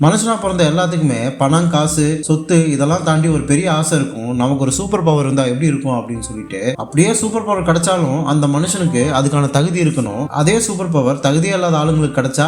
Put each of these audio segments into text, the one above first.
மனுஷனா பிறந்த எல்லாத்துக்குமே பணம், காசு, சொத்து இதெல்லாம் தாண்டி ஒரு பெரிய ஆசை இருக்கும். நமக்கு ஒரு சூப்பர் பவர் இருந்தா எப்படி இருக்கும் அப்படின்னு சொல்லிட்டு, அப்படியே சூப்பர் பவர் கிடைச்சாலும் அந்த மனுஷனுக்கு அதுக்கான தகுதி இருக்கணும். அதே சூப்பர் பவர் தகுதியே இல்லாத ஆளுங்களுக்கு கிடைச்சா,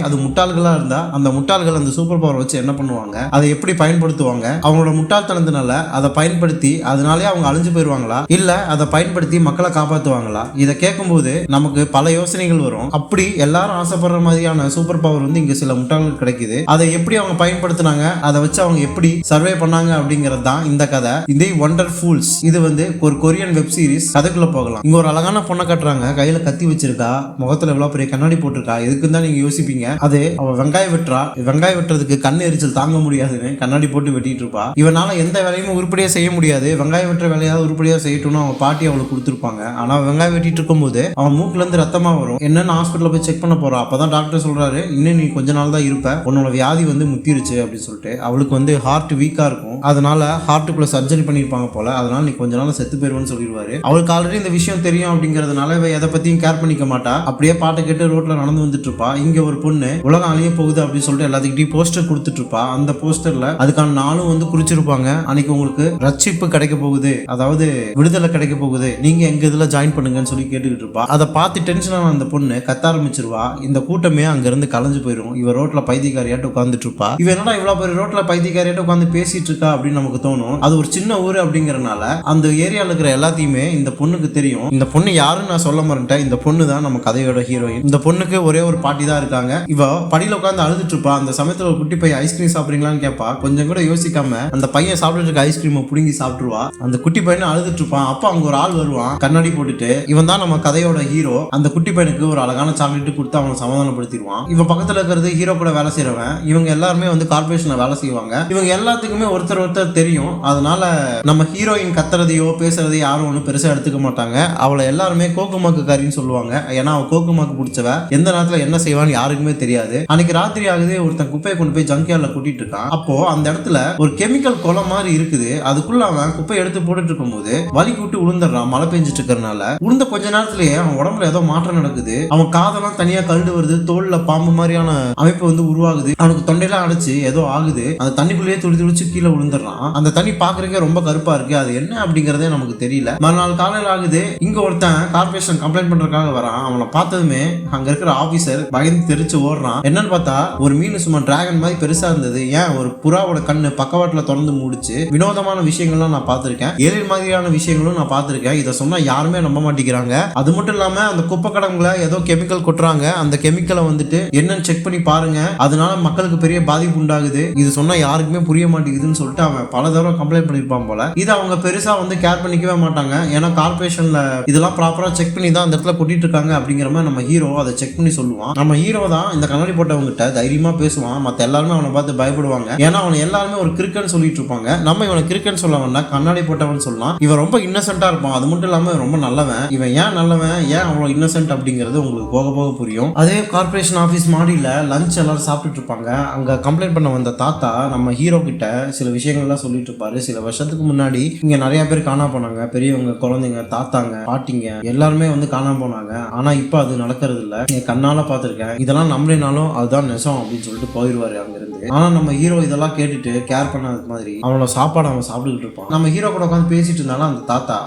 அது முட்டாள்களா இருந்தா அந்த முட்டாள்கள் அந்த சூப்பர் பவர் வச்சு என்ன பண்ணுவாங்க, அதை எப்படி பயன்படுத்துவாங்க, அவங்களோட முட்டாள்தனத்தினால அதை பயன்படுத்தி அதனாலே அவங்க அழிஞ்சு போயிருவாங்களா, இல்ல அதை பயன்படுத்தி மக்களை காப்பாத்துவாங்களா? இதை கேட்கும்போது நமக்கு பல யோசனைகள் வரும். அப்படி எல்லாரும் ஆசைப்படுற மாதிரியான சூப்பர் பவர் வந்து இங்க சில முட்டாள்கள் கிடைக்குது. அதை எப்படி அவங்க பயன்படுத்தினாங்க, அதை வச்சு அவங்க எப்படி சர்வே பண்ணாங்க அப்படிங்கிறது தான் இந்த கதை. இந்த ஒண்டர் ஃபூல்ஸ் இது வந்து ஒரு கொரியன் வெப் சீரிஸ். கதைக்குள்ள போகலாம். இங்க ஒரு அழகான பொண்ணை கட்டுறாங்க, கையில கத்தி வச்சிருக்கா, முகத்துல எவ்வளவு பெரிய கண்ணாடி போட்டிருக்கா. இதுக்கு தான் நீங்க யோசிப்பீங்க, அது அவ வெங்காயம் வெட்டுறா, வெங்காயம் வெட்டுறதுக்கு கண் எரிச்சல் தாங்க முடியாதுன்னு கண்ணாடி போட்டு வெட்டிட்டு இருப்பா. இவனால எந்த வேலையுமே உருப்படியா செய்ய முடியாது. வெங்காயம் வெட்டுற வேலையாவது உருப்படியா செய்யட்டும்னு அவங்க பாட்டி அவளுக்கு கொடுத்துருப்பாங்க. ஆனா வெங்காயம் வெட்டிட்டு இருக்கும் போது அவன் மூக்குல இருந்து ரத்தமா வரும். என்னன்னு ஹாஸ்பிட்டல்ல போய் செக் பண்ண போறா. அப்பதான் டாக்டர் சொல்றாரு, இன்னும் நீ கொஞ்ச நாள் தான் இருப்ப, உன்னோட வியாதி வந்து முத்திருச்சு அப்படின்னு சொல்லிட்டு. அவளுக்கு வந்து ஹார்ட் வீக்கா இருக்கும், அதனால ஹார்ட்டுக்குள்ள சர்ஜரி பண்ணிருப்பாங்க போல, அதனால நீ கொஞ்ச நாள் செத்து போயிருவேன்னு சொல்லிடுவாரு. அவளுக்கு ஆல்ரெடி இந்த விஷயம் தெரியும் அப்படிங்கறதுனால இவ எதை பத்தியும் கேர் பண்ணிக்க மாட்டா. அப்படியே பாட்டை கேட்டு ரோட்ல நடந்து வந்துட்டு இருப்பா. இங்க ஒரு பொண்ணு உலகம் அழிய போகுது அப்படின்னு சொல்லிட்டு எல்லாத்துக்கிட்டையும் போஸ்டர் கொடுத்துட்டு இருப்பா. அந்த போஸ்டர்ல அதுக்கான நாளும் வந்து குறிச்சிருப்பாங்க. அன்னைக்கு உங்களுக்கு ரட்சிப்பு கிடைக்க போகுது, அதாவது விடுதலை கிடைக்க போகுது, நீங்க எங்க இதுல ஜாயின் பண்ணுங்கன்னு சொல்லி கேட்டுக்கிட்டு இருப்பா. அதை பார்த்து டென்ஷனான அந்த பொண்ணு கத்த ஆரம்பிச்சிருவா. இந்த கூட்டமே அங்க இருந்து கலைஞ்சு போயிடும். இவ ரோட்ல பைத்தியக்காரியாட்டு உட்கார்ந்துட்டு இருப்பா. இவ என்னடா இவ்வளவு பெரிய ரோட்ல பைத்தியக்காரியாட்டு உட்கார்ந்து பேசிட்டு இருக்கா அப்படின்னு நமக்கு தோணும். அது ஒரு சின்ன ஊர் அப்படிங்கறதுனால அந்த ஏரியால இருக்கிற எல்லாத்தையுமே இந்த பொண்ணுக்கு தெரியும். இந்த பொண்ணு யாருன்னு நான் சொல்ல மாட்டேன். இந்த பொண்ணு தான் நம்ம கதையோட ஹீரோயின். இந்த பொண்ணுக்கு ஒரே ஒரு பாட்டி தான் இருக்காங்க. இவ படியில உட்கார்ந்து அழுதுட்டு இருப்பா. அந்த சமயத்துல ஒரு குட்டி பையன் ஐஸ்கிரீம் சாப்பிடுறீங்களான்னு கேட்பா. கொஞ்சம் கூட யோசிக்காம அந்த பையன் சாப்பிட்டு இருக்க ஐஸ்கிரீமை புடுங்கி சாப்பிட்டுருவா. அந்த குட்டி பையனை அழுதுட்டு இருப்பான். அப்ப அங்க ஒரு ஆள் வருவான் கண்ணாடி போட்டுட்டு. இவன் தான் நம்ம கதையோட ஹீரோ. அந்த குட்டி பையனுக்கு ஒரு அழகான சாக்லேட் கொடுத்து அவனை சமாதானப்படுத்திடுவான். இவன் பக்கத்துல இருக்கிறது ஹீரோ கூட வேலை செய்யறவன். இவங்க எல்லாருமே வந்து கார்பரேஷன்ல வேலை செய்வாங்க. இவங்க எல்லாத்துக்குமே ஒருத்தர் தெரியும். அதனால நம்ம ஹீரோயின் கத்துறதையோ பேசுறதையோ யாரும் ஒன்றும் பெருசா எடுத்துக்க மாட்டாங்க. அவளை எல்லாருமே கோக்குமாக்கு காரின்னு சொல்லுவாங்க. ஏன்னா அவ கோக்குமாக்கு பிடிச்சவ, எந்த நேரத்துல என்ன செய்வான்னு யாருக்குமே தெரியாது. அன்னைக்கு ராத்திரி ஆகுது, ஒருத்தன் குப்பையை கொண்டு போய் ஜங்க்யார்ட்ல கூட்டிட்டு இருக்கான். அப்போ அந்த இடத்துல ஒரு கெமிக்கல் கொலை மாதிரி இருக்குது. அதுக்குள்ள அவன் குப்பையை எடுத்து போட்டுட்டு இருக்கும் போது வலிக்கு விட்டு விழுந்துடுறான். மழை பெஞ்சிட்டு இருக்கிறதுனால விழுந்த கொஞ்ச நேரத்திலேயே அவன் உடம்புல ஏதோ மாற்றம் நடக்குது. அவன் காதெல்லாம் தனியா கழுடு வருது, தோல்ல பாம்பு மாதிரியான அமைப்பு வந்து உருவாகுது. அவனுக்கு தொண்டையெல்லாம் அடைச்சு ஏதோ ஆகுது. அந்த தண்ணிக்குள்ளேயே துடிச்சு கீழே விழுந்துடுறான். அந்த தண்ணி பாக்குறதுக்கே ரொம்ப கருப்பா இருக்கு. அது என்ன அப்படிங்கறதே நமக்கு தெரியல. மறுநாள் காலையில் ஆகுது. இங்க ஒருத்தன் கார்பரேஷன் கம்ப்ளைண்ட் பண்றதுக்காக வரான். அவனை பார்த்ததுமே அங்க இருக்கிற ஆபீசர் பயந்து தெரிச்சு ஓடுறான். என்னன்னு பார்த்தா ஒரு மீன் சும்மா டிராகன் மாதிரி பெருசா இருந்தது. ஏன் ஒரு புறாவோட கண்ணு பக்கவாட்டுல திறந்து மூடிச்சு. வினோதமான விஷயங்கள்லாம் நான் பார்த்திருக்கேன், ஏழில் மாதிரியான விஷயங்களும் நான் பார்த்திருக்கேன். இதை சொன்னா யாருமே நம்ப மாட்டேங்கிறாங்க. அது மட்டும் இல்லாம அந்த குப்பை கடங்குல ஏதோ கெமிக்கல் கொட்டுறாங்க. அந்த கெமிக்கலை வந்துட்டு என்னன்னு செக் பண்ணி பாருங்க, அதனால மக்களுக்கு பெரிய பாதிப்பு உண்டாகுது. இது சொன்னா யாருக்குமே புரிய மாட்டேங்குதுன்னு சொல்லிட்டு அவன் பல தடவை கம்ப்ளைண்ட் பண்ணிருப்பான் போல. இது அவங்க பெருசா வந்து கேர் பண்ணிக்கவே மாட்டாங்க. ஏன்னா கார்பரேஷன்ல இதெல்லாம் ப்ராப்பரா செக் பண்ணி தான் அந்த இடத்துல கொட்டிட்டு இருக்காங்க அப்படிங்கிற மாதிரி நம்ம ஹீரோ அதை செக் பண்ணி சொல்லுவான். நம்ம ஹீரோ தான் இந்த கண்ணாடி போட்டவங்கிட்ட தைரியமா பேசுவான். மத்த எல்லாருமே அவனை பார்த்து பயப்படுவாங்க. ஏன்னா அவனை எல்லாருமே ஒரு கிறுக்கன்னு சொல்லிட்டு இருப்பாங்க. நம்ம இவனை கிறுக்கன்னு சொல்ல வேண்டாம், கண்ணாடி போட்டவன் சொல்லலாம். இவன் ரொம்ப இன்னசென்ட்டா இருப்பான். அது மட்டும் இல்லாம ரொம்ப நல்லவன். இவன் ஏன் நல்லவன், ஏன் அவ்வளவு இன்னசென்ட் அப்படிங்கிறது உங்களுக்கு போக போக புரியும். அதே கார்பரேஷன் ஆபீஸ் மாடியில லஞ்ச் எல்லாரும் சாப்பிட்டுட்டு இருப்பாங்க. அங்க கம்ப்ளைண்ட் பண்ண வந்த தாத்தா நம்ம ஹீரோ கிட்ட சில விஷயங்கள்லாம் சொல்லிட்டு இருப்பாரு. சில வருஷத்துக்கு முன்னாடி இங்க நிறைய பேர் காணாம போனாங்க. பெரியவங்க, குழந்தைங்க, தாத்தாங்க, பாட்டிங்க எல்லாருமே வந்து காணாம போனாங்க. ஆனா இப்ப அது நடக்கிறது இல்ல, நீங்க கண்ணால பாத்திருக்கேன், இதெல்லாம் நம்பலினாலும் அதுதான் நெசம் அப்படின்னு சொல்லிட்டு போயிடுவாரு அங்க இருந்து. ஆனா நம்ம ஹீரோ இதெல்லாம் கேட்டுட்டு கேர் பண்ணாத மாதிரி அவனோட சாப்பாடு அவன் சாப்பிட்டுக்கிட்டு இருப்பான். நம்ம ஹீரோ கூட உட்காந்து பேசிட்டு இருந்தாலும்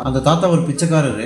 அந்த தாத்தா ஒரு பிச்சைக்காரரு.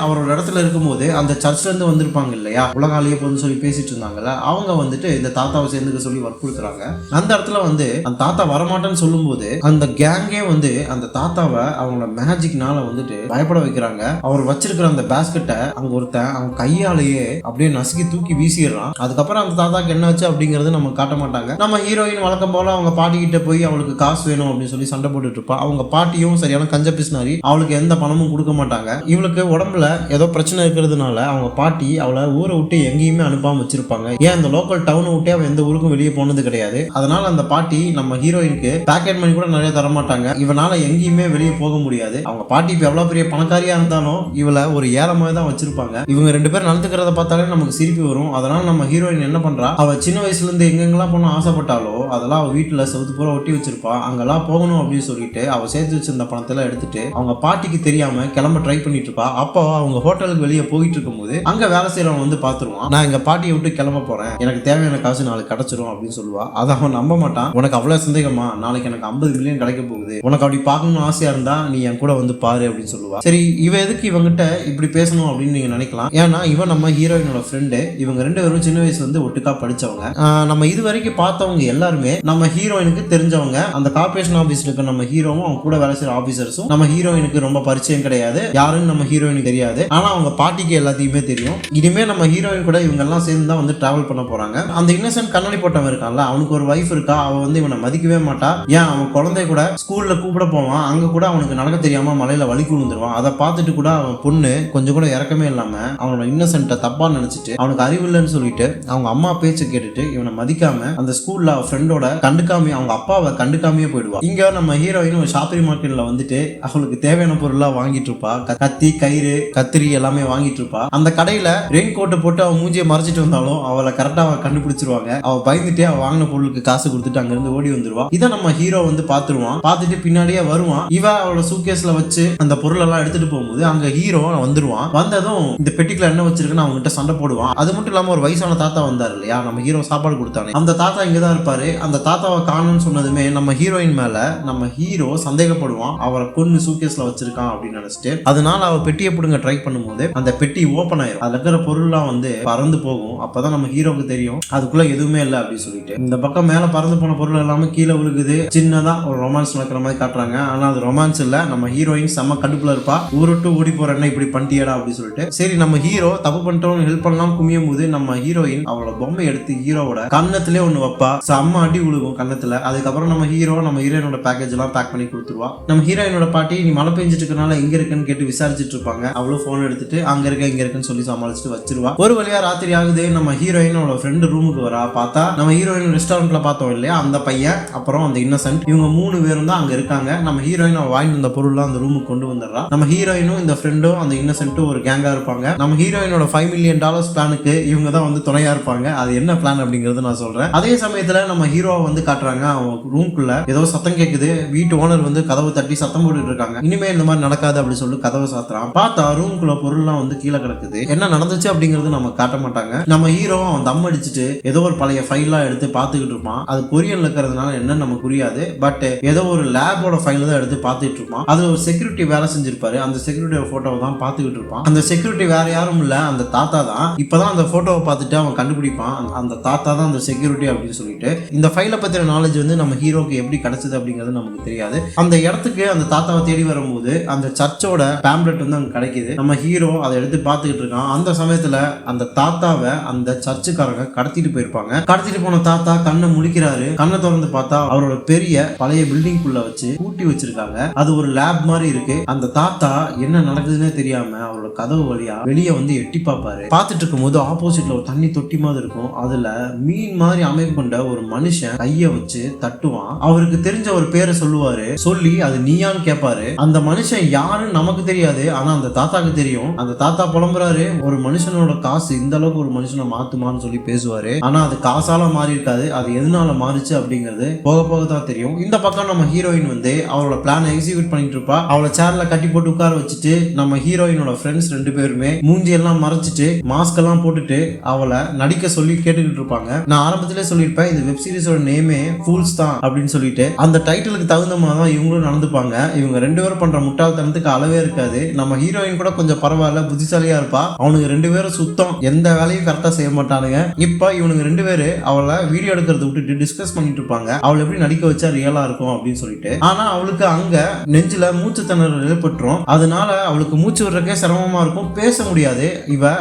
அவரோட இடத்துல இருக்கும்போது அந்த சர்ச்ல இருந்து வந்திருப்பாங்க இல்லையா, உலக அழிய போதுன்னு சொல்லி பேசிட்டு இருந்தாங்கல்ல, அவங்க வந்துட்டு இந்த தாத்தாவை சேர்ந்துக்க சொல்லி வற்புறுத்துறாங்க. அந்த இடத்துல வந்து அந்த தாத்தா வரமாட்டேன்னு சொல்லும் போது அந்த கேங்கே வந்து அந்த தாத்தாவை அவங்களோட மேஜிக்னால வந்துட்டு பயப்பட வைக்கிறாங்க. அவர் வச்சிருக்கிற அந்த பேஸ்கெட்டை அங்க ஒருத்தன் அவன் கையாலேயே அப்படியே நசுக்கி தூக்கி வீசிடுறான். அதுக்கப்புறம் அந்த தாத்தாக்கு என்ன ஆச்சு அப்படிங்கறது நம்ம காட்ட மாட்டாங்க. நம்ம ஹீரோயின் வழக்கம் போல அவங்க பாட்டி கிட்ட போய் அவளுக்கு காசு வேணும் அப்படின்னு சொல்லி சண்டை போட்டுட்டு இருப்பா. அவங்க பாட்டியும் சரியான கஞ்ச பிசினாரி, அவளுக்கு எந்த பணமும் கொடுக்க மாட்டாங்க. இவளுக்கு உடம்புல ஏதோ பிரச்சனை இருக்கிறதுனால அவங்க பாட்டி அவளை ஊரை விட்டு எங்கேயுமே அனுப்பாம வச்சிருப்பாங்க. ஏன் அந்த லோக்கல் டவுனை விட்டே அவ எந்த ஊருக்கும் வெளியே போனது கிடையாது. அதனால அந்த பாட்டி நம்ம ஹீரோயினுக்கு பேக்கெட் மணி கூட நிறைய தர மாட்டாங்க. இவனால எங்கேயுமே வெளியே போக முடியாது. அவங்க பாட்டி இப்ப எவ்வளவு பெரிய பணக்காரியா இருந்தாலும் இவளை ஒரு ஏழமாக தான் வச்சிருப்பாங்க. இவங்க ரெண்டு பேரும் நடந்துக்கிறத பார்த்தாலே நமக்கு சிரிப்பு வரும். அதனால நம்ம ஹீரோயின் என்ன பண்றா, அவ சின்ன வயசுல இருந்து எங்கெங்கெல்லாம் போன ஆசைப்பட்டாலோ அதெல்லாம் அவ வீட்டுல செவுத்து பூரா ஒட்டி வச்சிருப்பா. அங்கெல்லாம் போகணும் அப்படின்னு சொல்லிட்டு அவ சேர்த்து வச்சிருந்த பணத்தெல்லாம் எடுத்துட்டு அவங்க பாட்டிக்கு தெரியாம கிளம்ப ட்ரை பண்ணிட்டு இருப்பா. அப்போ அவங்க ஹோட்டலுக்கு வெளியே போயிட்டு இருக்கும்போது அங்க வேலை செய்யறவங்க வந்து பாத்துருவான். நான் எங்க பாட்டியை விட்டு கிளம்ப போறேன், எனக்கு தேவையான காசு நாளைக்கு கிடைச்சிரும் அப்படின்னு சொல்லுவான். சொல்லுவா. அதை அவன் நம்ப மாட்டான். உனக்கு அவ்வளவு சந்தேகமா, நாளைக்கு எனக்கு 50 மில்லியன் கிடைக்க போகுது, உனக்கு அப்படி பார்க்கணும்னு ஆசையா இருந்தா நீ என் கூட வந்து பாரு அப்படின்னு சொல்லுவா. சரி, இவ எதுக்கு இவங்கிட்ட இப்படி பேசணும் அப்படின்னு நீங்க நினைக்கலாம். ஏன்னா இவன் நம்ம ஹீரோயினோட ஃப்ரெண்டு. இவங்க 2 பேரும் சின்ன வயசுல இருந்து ஒட்டுக்கா படிச்சவங்க. நம்ம இது வரைக்கும் பார்த்தவங்க எல்லாருமே நம்ம ஹீரோயினுக்கு தெரிஞ்சவங்க. அந்த கார்பரேஷன் ஆபீஸ்ல இருக்க நம்ம ஹீரோவும் அவங்க கூட வேலை செய்யற ஆபீசர்ஸும் நம்ம ஹீரோயினுக்கு ரொம்ப பரிச்சயம் கிடையாது. யாருன்னு நம்ம ஹீரோயினுக்கு தெரியாது. ஆனா அவங்க பாட்டிக்கு எல்லாத்தையுமே தெரியும். இனிமே நம்ம ஹீரோயின் கூட இவங்க எல்லாம் சேர்ந்து தான் வந்து டிராவல் பண்ண போறாங்க. அந்த இன்னசென்ட் கண்ணாடி போட்டவன் இருக்கான்ல, அவனுக்கு ஒரு வைஃப் இருக்கா. அவன் வந்து இவனை மதிக்கவே மாட்டா. ஏன், அவன் குழந்தை கூட ஸ்கூல்ல கூப்பிட போவான். அங்க கூட அவனுக்கு நடக்க தெரியாம மலையில வலிக்கு விழுந்துருவான். அதை பார்த்துட்டு கூட அவன் பொண்ணு கொஞ்சம் கூட இறக்கமே இல்லாம அவனோட இன்னசென்ட்டை தப்பா நினைச்சிட்டு அவனுக்கு அறிவு இல்லைன்னு சொல்லிட்டு அவங்க அம்மா பேச்சை கேட்டுட்டு இவனை மதிக்காம அந்த ஸ்கூல்ல ஃப்ரெண்டோட கண்டுக்காம அவங்க அப்பாவை கண்டுக்காமையே போயிடுவா. இங்க நம்ம ஹீரோயின் ஒரு ஷாப்பிங் மார்க்கெட்ல வந்துட்டு அவளுக்கு தேவையான பொருள்லாம் வாங்கிட்டு இருப்பா. கத்தி, கயிறு, கத்திரி எல்லாமே வாங்கிட்டு இருப்பா. அந்த கடையில ரெயின் கோட்டை போட்டு அவன் மூஞ்சியை மறைச்சிட்டு வந்தாலும் அவளை கரெக்டா அவ கண்டுபிடிச்சிருவாங்க. அவ பயந்துட்டே அவ வாங்கின பொருளுக்கு காசு கொடுத்துட்டு அங்க இருந்து ஓடி வந்துருவா. இதை நம்ம ஹீரோ வந்து பாத்துருவான். பார்த்துட்டு பின்னாடியே வருவான். இவ அவளோட சூட்கேஸ்ல வச்சு அந்த பொருள் எல்லாம் எடுத்துட்டு போகும்போது அங்க ஹீரோ வந்துருவான். வந்ததும் இந்த பெட்டிக்குள்ள என்ன வச்சிருக்குன்னு அவங்க கிட்ட சண்டை போடுவான். அது மட்டும் இல்லாம ஒரு வயசான தாத்தா வந்தாரு இல்லையா, நம்ம ஹீரோ சாப்பாடு கொடுத்தானே, அந்த தாத்தா இங்கதான் இருப்பாரு. அந்த தாத்தாவை காணும்னு சொன்னதுமே நம்ம ஹீரோயின் மேல நம்ம ஹீரோ சந்தேகப்படுவான். அவரை கொன்னு சூட்கேஸ்ல வச்சிருக்கான் அப்படின்னு நினைச்சிட்டு அதனால அவ பெட்டியை பிடுங்க ட்ரை பண்ணும்போது அந்த பெட்டி ஓபன் ஆயிரும். அதுல இருக்கிற பொருள்லாம் வந்து பறந்து போகும். அப்பதான் நம்ம ஹீரோக்கு தெரியும் அதுக்குள்ள எதுவுமே இல்லை அப்படின்னு சொல்லிட்டு. இந்த பக்கம் மேல பறந்து போன பொருள் எல்லாமே கீழே விழுகுது. சின்னதா ஒரு ரொமான்ஸ் நடக்கிற மாதிரி காட்டுறாங்க. ஆனா அது ரொமான்ஸ் இல்ல. நம்ம ஹீரோயின் செம்ம கடுப்புல இருப்பா. ஊருட்டு ஓடி போற என்ன இப்படி பண்ணிட்டியடா அப்படின்னு சொல்லிட்டு. சரி, நம்ம ஹீரோ தப்பு பண்ணிட்டோம் ஹெல்ப் பண்ணலாம் குமியும் போது நம்ம ஹீரோயின் அவளோட பொம்மை எடுத்து ஹீரோவோட கன்னத்திலே ஒண்ணு வைப்பா. செம்ம அடி விழுகும் கன்னத்துல. அதுக்கப்புறம் நம்ம ஹீரோயினோட பேக்கேஜ் எல்லாம் பேக் பண்ணி கொடுத்துருவா. நம்ம ஹீரோயினோட பாட்டி நீ மழை பெஞ்சிட்டு இருக்கனால எங்க இருக்குன்னு கேட்டு விசாரிச்சுட்டு இருப்பாங்க. அவ்வளவு போன் எடுத்துட்டு அங்க இருக்க இங்க இருக்குன்னு சொல்லி சமாளிச்சுட்டு வச்சிருவா. ஒரு வழியா ராத்திரி ஆகுது. நம்ம ஹீரோயின் அவளோட ஃப்ரெண்டு ரூமுக்கு வரா. பார்த்தா நம்ம ஹீரோயின் ரெஸ்டாரண்ட்ல பார்த்தோம் இல்லையா, அந்த பையன் அப்புறம் அந்த இன்னசென்ட் இவங்க 3 பேரும் தான் அங்க இருக்காங்க. நம்ம ஹீரோயின் அவ வாங்கி வந்த பொருள்லாம் அந்த ரூமுக்கு கொண்டு வந்துடுறா. நம்ம ஹீரோயினும் இந்த ஃப்ரெண்டும் அந்த இன்னசென்ட்டும் ஒரு கேங்கா இருப்பாங்க. நம்ம ஹீரோயினோட $5 மில்லியன் பிளானுக்கு இவங்க தான் வந்து துணையா இருப்பாங்க. அது என்ன பிளான் அப்படிங்கறது நான் சொல்றேன். அதே சமயத்துல நம்ம ஹீரோவை வந்து காட்டுறாங்க. அவங்க ரூம்குள்ள ஏதோ சத்தம் கேக்குது. வீட்டு ஓனர் வந்து கதவை தட்டி சத்தம் போட்டுட்டு இருக்காங்க. இனிமே இந்த மாதிரி நடக்காது அப்படின்னு சொல்லி கதவை சாத்துறான். பார்த்தா ரூம்குள்ள பொருள்லாம் வந்து கீழே கிடக்குது. என்ன நடந்துச்சு அப்படிங்கறது நம்ம காட்ட மாட்டாங்க. நம்ம ஹீரோ அவன் தம் அடிச்சுட்டு ஏதோ ஒரு பழைய ஃபைல்லாம் எடுத்து பார்த்துக்கிட்டு இருப்பான். அது கொரியன்ல இருக்கிறதுனால என்னன்னு நமக்கு புரியாது. பட் ஏதோ ஒரு லேபோட ஃபைல் தான் எடுத்து பார்த்துட்டு இருப்பான். அதுல ஒரு செக்யூரிட்டி வேலை செஞ்சிருப்பாரு. அந்த செக்யூரிட்டி போட்டோவை தான் பார்த்துக்கிட்டு இருப்பான். அந்த செக்யூரிட்டி வேற யாரும் இல்ல, அந்த தாத்தா தான். இப்பதான் அந்த போட்டோவை பார்த்துட்டு அவன் கண்டுபிடிப்பான் அந்த தாத்தா தான் அந்த செக்யூரிட்டி அப்படின்னு சொல்லிட்டு. இந்த ஃபைலை பத்தின நாலேஜ் வந்து நம்ம ஹீரோக்கு எப்படி கிடைச்சது அப்படிங்கிறது நமக்கு தெரியாது. அந்த இடத்துக்கு அந்த தாத்தாவை தேடி வரும்போது அந்த சர்ச்சோட பேம்ப்ளெட் வந்து அங்க கிடைக்குது. நம்ம ஹீரோ அதை எடுத்து பார்த்துக்கிட்டு இருக்கான். அந்த சமயத்துல அந்த தாத்தாவை அந்த சர்ச்சுக்காரங்க கடத்திட்டு போயிருப்பாங்க. கடத்திட்டு போன தாத்தா கண்ணை முழிக்கிறாரு. கண்ணை திறந்து பார்த்தா அவரோட பெரிய பழைய பில்டிங் குள்ள வச்சு பூட்டி வச்சிருக்காங்க. அது ஒரு லேப் மாதிரி இருக்கு. அந்த தாத்தா என்ன நடக்குதுன்னே தெரியாம அவரோட கதவு வழியா வெளியே வந்து எட்டி பார்ப்பாரு. பார்த்துட்டு இருக்கும் போது ஆப்போசிட்ல ஒரு தண்ணி தொட்டி மாதிரி இருக்கும். அதுல மீன் மாதிரி அமைப்பு கொண்ட ஒரு மனுஷன் கைய வச்சு தட்டுவான். அவருக்கு தெரிஞ்ச ஒரு பேரை சொல்லுவாரு. சொல்லி அது நீயான்னு கேட்பாரு. அந்த மனுஷன் யாருன்னு நமக்கு தெரியாது. ஆனா அந்த தாத்தாக்கு தெரியும். அந்த தாத்தா புலம்புறாரு, ஒரு மனுஷனோட காசு இந்த அளவுக்கு ஒரு மனுஷனை மாத்துமான்னு சொல்லி பேசுவாரு. ஆனா அது காசால மாறி இருக்காது. அது எதனால மாறிச்சு அப்படிங்கிறது போக போக தான் தெரியும். இந்த பக்கம் நம்ம ஹீரோயின் வந்து அவளோட பிளான் எக்ஸிக்யூட் பண்ணிட்டு இருப்பா. அவளை சேர்ல கட்டி போட்டு உட்கார வச்சுட்டு நம்ம ஹீரோயினோட ஃப்ரெண்ட்ஸ் 2 பேருமே மூஞ்சி எல்லாம் மறைச்சிட்டு மாஸ்க் எல்லாம் போட்டுட்டு அவளை நடிக்க சொல்லி கேட்டுக்கிட்டு இருப்பாங்க. நான் ஆரம்பத்திலே சொல்லியிருப்பேன் இந்த வெப் சீரிஸோட நேமே ஃபூல்ஸ் தான் அப்படின்னு சொல்லிட்டு. அந்த டைட்டிலுக்கு தகுந்த மாதிரி தான் இவங்களும் நடந்துப்பாங்க. இவங்க 2 பேரும் பண்ற முட்டாள்தனத்துக்கு அளவே இருக்காது. நம்ம ஹீரோயின் கூட கொஞ்சம் பரவாயில்ல, புத்திசாலியா இருப்பா. அவனுக்கு 2 பேரும் சுத்தம் எந்த வேலையும் கரெக்டா செய்ய மாட்டானுங்க. இப்ப இவனுக்கு 2 பேரு அவளை வீடியோ எடுக்கிறத விட்டுட்டு டிஸ்கஸ் பண்ணிட்டு இருப்பாங்க. அவளை எப்படி நடிக்க வச்சா ரியலா இருக்கும் அப்படின்னு சொல்லிட்டு. ஆனா அவளுக்கு அங்க நெஞ்சில மூச்சு திணறல் ஏற்பட்டுரும். அதனால அவளுக்கு மூச்சு விடுறக்கே சிரமமா இருக்கும், பேச முடியாது.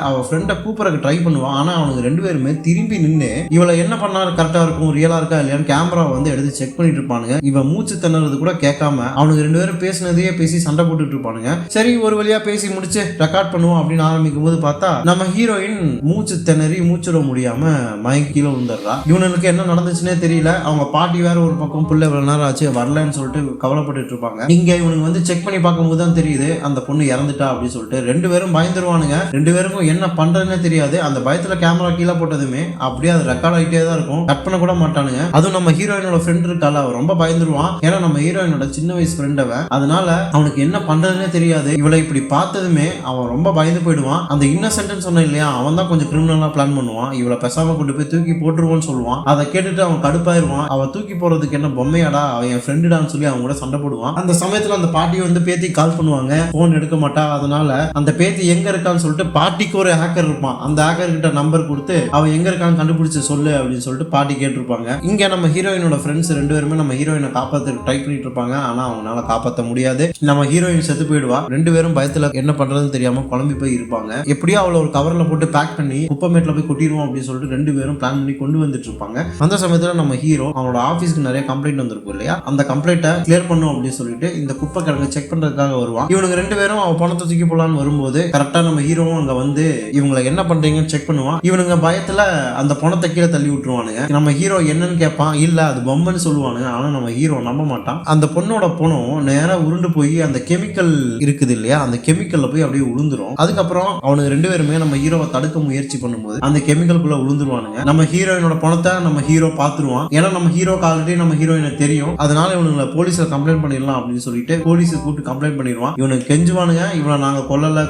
அவ ஃப்ரெண்டை கூப்பிடறக்கு ட்ரை பண்ணுவான். ஆனா அவனுக்கு 2 பேருமே திரும்பி நின்று இவளை என்ன பண்ணா கரெக்டா இருக்கும், ரியலா இருக்கா இல்லையான்னு கேமரா வந்து எடுத்து செக் பண்ணிட்டு இருப்பானுங்க. இவ மூச்சு திணறது கூட கேட்காம அவனுக்கு 2 பேரும் பேசினதையே பேசி சண்டை போட்டுட்டு இருப்பானுங்க. சரி, ஒரு வழியா பேசி முடிச்சு ரெக்கார்ட் பண்ணுவோம் அப்படின்னு ஆரம்பிக்கும் போது பார்த்தா நம்ம ஹீரோயின் மூச்சு திணறி மூச்சுட முடியாம மயங்கி கீழே விழுந்துடுறா. இவனுக்கு என்ன நடந்துச்சுன்னே தெரியல. அவங்க பாட்டி வேற ஒரு பக்கம் புள்ள இவ்வளவு நேரம் ஆச்சு வரலன்னு சொல்லிட்டு கவலைப்பட்டு இருப்பாங்க. இங்க இவனுக்கு வந்து செக் பண்ணி பார்க்கும்போது தான் தெரியுது அந்த பொண்ணு இறந்துட்டா அப்படின்னு சொல்லிட்டு. 2 பேரும் பயந்துருவானுங்க. 2 பேருக்கும் என்ன பண்றதுன்னே தெரியாது. அந்த பயத்துல கேமரா கீழே போட்டதுமே அப்படியே அது ரெக்கார்ட் ஆகிட்டே தான் இருக்கும். கட் பண்ண கூட மாட்டானுங்க. அதுவும் நம்ம ஹீரோயினோட ஃப்ரெண்ட் இருக்கால, அவன் ரொம்ப பயந்துருவான். ஏன்னா நம்ம ஹீரோயினோட சின்ன வயசு ஃப்ரெண்ட் அவன். அதனால அவனுக்கு என்ன பண்றதுன்னே தெரியாது. இவளை இப்படி பார்த்ததுமே அவன் ரொம்ப பயந்து போயிடுவான். அந்த இன்னசென்ட்னு சொன்ன இல்லையா, அவன் தான் கொஞ்சம் கிரிமினலா பிளான் பண்ணுவான். இவளை பெசாம கொண்டு போய் தூக்கி போட்டுருவோன்னு சொல்லுவான். சொல்லுவான். அதை கேட்டுட்டு அவன் கடுப்பாயிருவான். அவ தூக்கி போறதுக்கு என்ன பொம்மையாடா, அவன் என் ஃப்ரெண்டுடான்னு சொல்லி அவங்க கூட சண்டை போடுவான். அந்த சமயத்துல அந்த பாட்டி வந்து பேத்தி கால் பண்ணுவாங்க, போன் எடுக்க மாட்டா. அதனால அந்த பேத்தி எங்க இருக்கான்னு சொல்லிட்டு பாட்டிக்கு ஒரு ஹேக்கர் இருப்பான், அந்த ஹேக்கர் கிட்ட நம்பர் கொடுத்து அவன் எங்க இருக்கான்னு கண்டுபிடிச்சு சொல்லு அப்படின்னு சொல்லிட்டு பாட்டி கேட்டிருப்பாங்க. இங்க நம்ம ஹீரோயினோட ஃப்ரெண்ட்ஸ் 2 பேருமே நம்ம ஹீரோயினை காப்பாத்துக்கு ட்ரை பண்ணிட்டு இருப்பாங்க. ஆனா அவங்களால காப்பாற்ற முடியாது. நம்ம ஹீரோயின் செத்து போயிடுவா. 2 பேரும் பயத்துல என்ன பண்றதுன்னு தெரியாம குழம்பி போய் இருப்பாங்க. எப்படியோ அவளை ஒரு கவர்ல போட்டு பேக் பண்ணி குப்பமேட்ல போய் கொட்டிடுவோம் அப்படின்னு சொல்லிட்டு 2 பேரும் பிளான் பண்ணி கொண்டு வந்துட்டு இருப்பாங்க. அந்த சமயத்துல நம்ம ஹீரோ அவனோட ஆபீஸ்க்கு நிறைய கம்ப்ளைண்ட் வந்திருக்கும் இல்லையா, அந்த கம்ப்ளைண்ட்டை கிளியர் பண்ணும் அப்படின்னு சொல்லிட்டு இந்த குப்பை கிழங்கு செக் பண்றதுக்காக வருவான். இவனுக்கு 2 பேரும் அவன் பணத்தை தூக்கி போலான்னு வரும்போது கரெக்டா நம்ம ஹீரோவும் அங்க வந்து இவங்களை என்ன பண்றீங்கன்னு செக் பண்ணுவான். இவனுங்க பயத்துல அந்த பணத்தை கீழே தள்ளி விட்டுருவானுங்க. நம்ம ஹீரோ என்னன்னு கேட்பான், இல்ல அது பொம்மைன்னு சொல்லுவானுங்க. ஆனா நம்ம ஹீரோ நம்ப மாட்டான். அந்த பொண்ணோட பணம் நேரா உருண்டு போய் அந்த கெமிக்கல் இருக்குது இல்லையா, அந்த கெமிக்கல்ல போய் அப்படியே உளுந்துரும். அதுக்கப்புறம் அவனுக்கு 2 பேருமே நம்ம ஹீரோவை தடுக்க முயற்சி பண்ணும்போது அந்த கெமிக்கலுக்குள்ள உளுந்துருவானுங்க. நம்ம ஹீரோயினோட பணத்தை நம்ம ஹீரோ பாத்துருவான். ஏன்னா நம்ம ஹீரோக்கு ஆல்ரெடி நம்ம ஹீரோயினை தெரியும். அதனால இவனுங்களை போலீஸ்ல கம்ப்ளைண்ட் பண்ணிடலாம் அப்படின்னு சொல்லிட்டு போலீஸுக்கு கூப்பிட்டு கம்ப்ளைண்ட் பண்ணிடுவான். இவனுக்கு கெஞ்சுவானுங்க, இவனை நாங்க கொல்லல.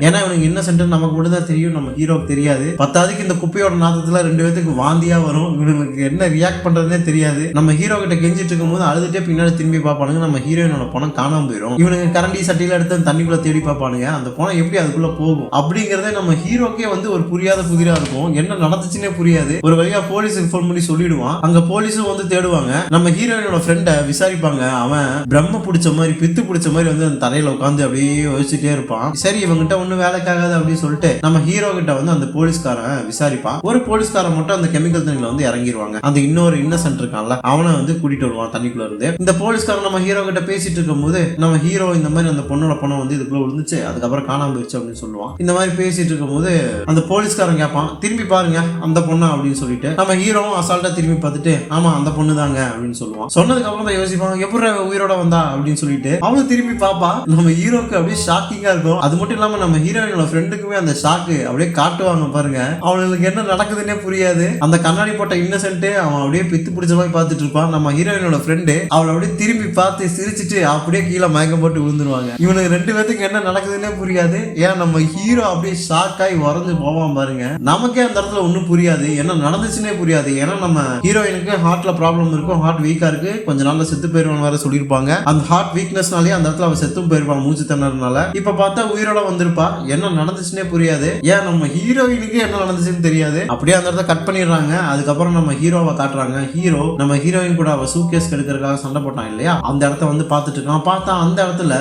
ஏன்னா இவனுக்கு இன்னசென்ட் நமக்கு மட்டும் தான் தெரியும், நம்ம ஹீரோக்கு தெரியாது. பத்தாவதுக்கு இந்த குப்பையோட நாத்தத்துல 2 பேருக்கு வாந்தியா வரும். இவனுக்கு என்ன ரியாக்ட் பண்றதுனே தெரியாது. நம்ம ஹீரோ கிட்ட கெஞ்சிட்டு இருக்கும் போது அழுதுட்டே பின்னாடி திரும்பி பார்ப்பானுங்க. நம்ம ஹீரோயினோட பணம் காணாம போயிடும். இவனுக்கு கரண்டி சட்டியில எடுத்து தண்ணிக்குள்ள தேடி பார்ப்பானுங்க. அந்த பணம் எப்படி அதுக்குள்ள போகும் அப்படிங்கறத நம்ம ஹீரோக்கே வந்து ஒரு புரியாத புதிரா இருக்கும். என்ன நடந்துச்சுன்னே புரியாது. ஒரு வழியா போலீஸுக்கு ஃபோன் பண்ணி சொல்லிடுவான். அங்க போலீஸும் வந்து தேடுவாங்க. நம்ம ஹீரோயினோட ஃப்ரெண்டை விசாரிப்பாங்க. அவன் பிரம்ம பிடிச்ச மாதிரி பித்து பிடிச்ச மாதிரி வந்து அந்த தரையில உட்காந்து அப்படியே யோசிச்சுட்டே இருப்பான். சரி இவங்கிட்ட ஒன்னும் வேலைக்காகாது அப்படின்னு சொல்லிட்டு நம்ம ஹீரோ கிட்ட வந்து அந்த போலீஸ்காரன் விசாரிப்பான். ஒரு போலீஸ்காரன் மட்டும் அந்த கெமிக்கல் தண்ணியில வந்து இறங்கிடுவாங்க. அந்த இன்னொரு இன்னசென்ட் இருக்கான்ல, அவனை வந்து கூட்டிட்டு வருவான் தண்ணிக்குள்ள இருந்து. இந்த போலீஸ்காரன் நம்ம ஹீரோ கிட்ட பேசிட்டு இருக்கும் போது நம்ம ஹீரோ இந்த மாதிரி அந்த பொண்ணோட பணம் வந்து இதுக்குள்ள விழுந்துச்சு, அதுக்கப்புறம் காணாம போயிடுச்சு அப்படின்னு சொல்லுவான். இந்த மாதிரி பேசிட்டு இருக்கும் போது அந்த போலீஸ்காரன் கேட்பான், திரும்பி பாருங்க அந்த பொண்ணா அப்படின்னு சொல்லிட்டு. நம்ம ஹீரோவும் அசால்ட்டா திரும்பி பார்த்துட்டு ஆமா அந்த பொண்ணு தாங்க அப்படின்னு சொல்லுவான். சொன்னதுக்கு அப்புறம் தான் யோசிப்பான், எப்படி உயிரோட வந்தா அப்படின்னு சொல்லிட்டு. அவனும் திரும்பி பாப்பா. நம்ம ஹீரோக்கு அப்படியே ஷாக்கிங்கா இருக்கும். அது மட்டும் இல்லாம நம்ம ஹீரோயினோட ஃப்ரெண்டுக்குமே அந்த ஷாக்கு அப்படியே காட்டுவாங்க பாருங்க. அவனுக்கு என்ன நடக்குதுன்னே புரியாது. அந்த கண்ணாடி போட்ட இன்னசென்ட் அவன் அப்படியே பித்து பிடிச்ச மாதிரி பார்த்துட்டு இருப்பான். நம்ம ஹீரோயினோட ஃப்ரெண்டு அவளை அப்படியே திரும்பி பார்த்து சிரிச்சிட்டு அப்படியே கீழே மயக்கம் போட்டு விழுந்துருவாங்க. இவனுக்கு 2 பேத்துக்கு என்ன நடக்குதுன்னே புரியாது. ஏன் நம்ம ஹீரோ அப்படியே ஷாக்காய் உறைஞ்சு போவான் பாருங்க. நமக்கே அந்த இடத்துல ஒன்றும் புரியாது, என்ன நடந்துச்சுன்னே புரியாது. ஏன்னா நம்ம ஹீரோயினுக்கு ஹார்ட்ல ப்ராப்ளம் இருக்கும், ஹார்ட் வீக்கா இருக்கு, கொஞ்ச நாள்ல செத்து போயிருவாங்க வேற சொல்லியிருப்பாங்க. அந்த ஹார்ட் வீக்னஸ்னாலே அந்த இடத்துல அவ செத்தும் போயிருப்பான் மூச்சு திணறனால. இப்ப பார்த்தா உயிரோட வந்திருப்பா, என்ன நடந்துச்சுன்னே புரியாது. ஏன் நம்ம ஹீரோயினுக்கு என்ன நடந்துச்சுன்னு தெரியாது. அப்படியே அந்த இடத்த கட் பண்ணிடுறாங்க. அதுக்கப்புறம் நம்ம ஹீரோவை காட்டுறாங்க. ஹீரோ நம்ம ஹீரோயின் கூட அவ சூட்கேஸ் எடுக்கிறதுக்காக சண்டை போட்டான் இல்லையா, அந்த இடத்த வந்து பார்த்துட்டு இருக்கான். பார்த்தா அந்த இடத்துல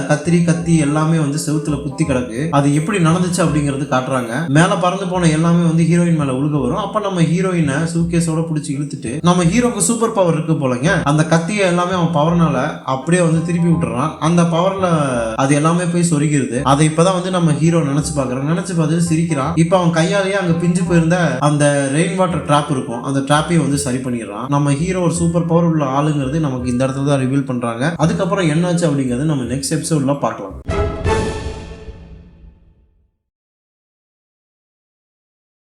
கத்தி எல்லாமே வந்து செவுத்துல குத்தி கிடக்கு. அது எப்படி நடந்துச்சு அப்படிங்கிறது காட்டுறாங்க. மேல பறந்து போன எல்லாமே வந்து ஹீரோயின் மேல உழுக வரும். அப்ப நம்ம ஹீரோயினை சூட்கேஸோட பிடிச்சி இழுத்துட்டு நம்ம ஹீரோக்கு சூப்பர் பவர் இருக்கு போலங்க, அந்த கத்தியை எல்லாமே அவன் பவர்னால அப்படியே வந்து திருப்பி விட்டுறான். அந்த பவர்ல அது எல்லாமே போய் சொருகிறது. அதை இப்பதான் வந்து நம்ம ஹீரோ நினைச்சு பாக்குறான். நினைச்சு பார்த்து சிரிக்கிறான். இப்ப அவன் கையாலேயே அங்க பிஞ்சு போயிருந்த அந்த ரெயின் வாட்டர் ட்ராப் இருக்கும், அந்த ட்ராப்பையும் வந்து சரி பண்ணிடுறான். நம்ம ஹீரோ ஒரு சூப்பர் பவர் உள்ள ஆளுங்கிறது நமக்கு இந்த இடத்துல தான் ரிவீல் பண்றாங்க. அதுக்கப்புறம் என்னாச்சு அப்படிங்கிறது நம்ம நெக்ஸ்ட் எபிசோட்ல பார்க்கலாம்.